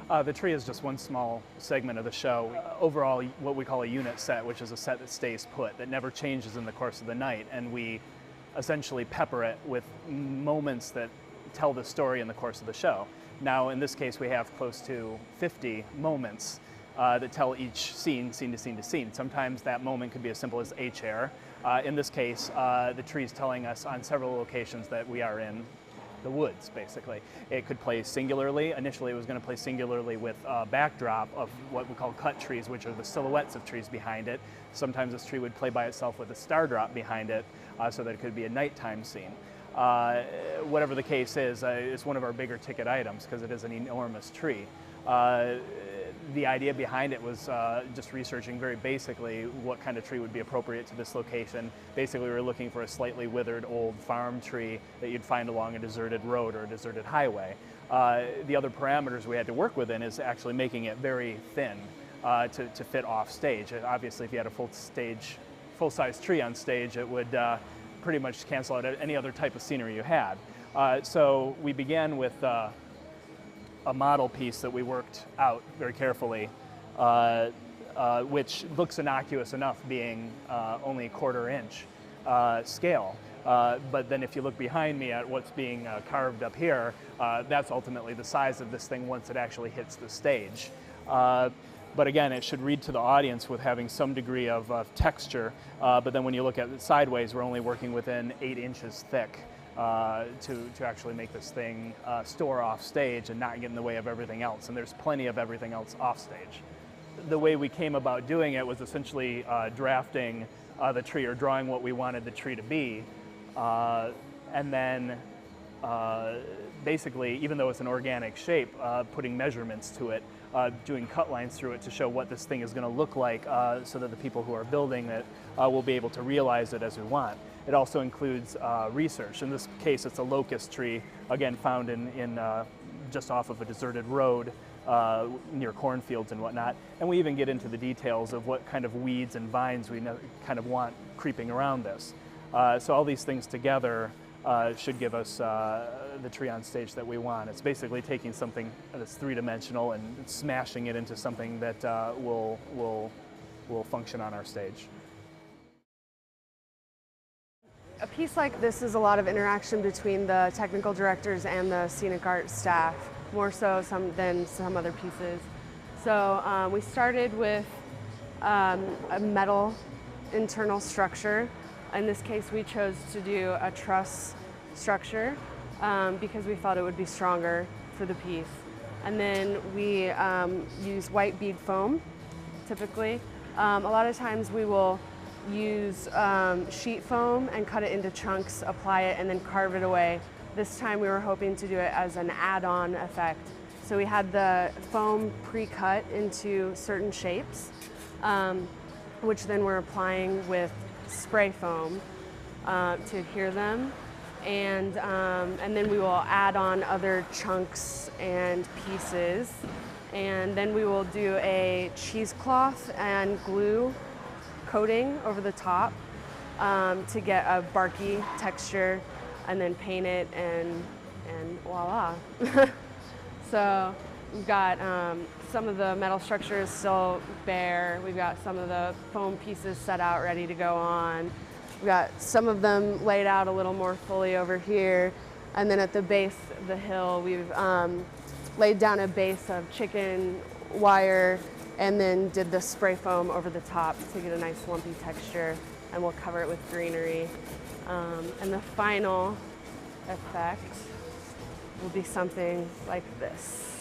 The tree is just one small segment of the show. Overall, what we call a unit set, which is a set that stays put, that never changes in the course of the night, and we essentially pepper it with moments that tell the story in the course of the show. Now, in this case, we have close to 50 moments that tell each scene to scene to scene. Sometimes that moment could be as simple as a chair. In this case, the tree is telling us on several locations that we are in the woods, basically. It could play singularly. Initially, it was going to play singularly with a backdrop of what we call cut trees, which are the silhouettes of trees behind it. Sometimes this tree would play by itself with a star drop behind it, so that it could be a nighttime scene. Whatever the case is, it's one of our bigger ticket items because it is an enormous tree. The idea behind it was just researching very basically what kind of tree would be appropriate to this location. Basically, we were looking for a slightly withered old farm tree that you'd find along a deserted road or a deserted highway. The other parameters we had to work within is actually making it very thin to fit off stage. Obviously, if you had a full-size tree on stage, it would pretty much cancel out any other type of scenery you had. So we began with a model piece that we worked out very carefully, which looks innocuous enough, being only 1/4 inch scale. But then if you look behind me at what's being carved up here, that's ultimately the size of this thing once it actually hits the stage. But again, it should read to the audience with having some degree of texture. But then when you look at it sideways, we're only working within 8 inches thick. To actually make this thing store off stage and not get in the way of everything else. And there's plenty of everything else off stage. The way we came about doing it was essentially drafting the tree, or drawing what we wanted the tree to be. And then basically, even though it's an organic shape, putting measurements to it, doing cut lines through it to show what this thing is going to look like, so that the people who are building it will be able to realize it as we want. It also includes research. In this case, it's a locust tree, again found in just off of a deserted road near cornfields and whatnot. And we even get into the details of what kind of weeds and vines we kind of want creeping around this. So all these things together should give us the tree on stage that we want. It's basically taking something that's three-dimensional and smashing it into something that will function on our stage. A piece like this is a lot of interaction between the technical directors and the scenic art staff, more so than some other pieces. So we started with a metal internal structure. In this case, we chose to do a truss structure because we thought it would be stronger for the piece. And then we use white bead foam, typically. A lot of times we will use sheet foam and cut it into chunks, apply it, and then carve it away. This time we were hoping to do it as an add-on effect. So we had the foam pre-cut into certain shapes, which then we're applying with spray foam to adhere them. And then we will add on other chunks and pieces. And then we will do a cheesecloth and glue coating over the top to get a barky texture, and then paint it, and voila. So we've got some of the metal structures still bare. We've got some of the foam pieces set out ready to go on. We've got some of them laid out a little more fully over here. And then at the base of the hill, we've laid down a base of chicken wire and then did the spray foam over the top to get a nice lumpy texture, and we'll cover it with greenery. And the final effect will be something like this.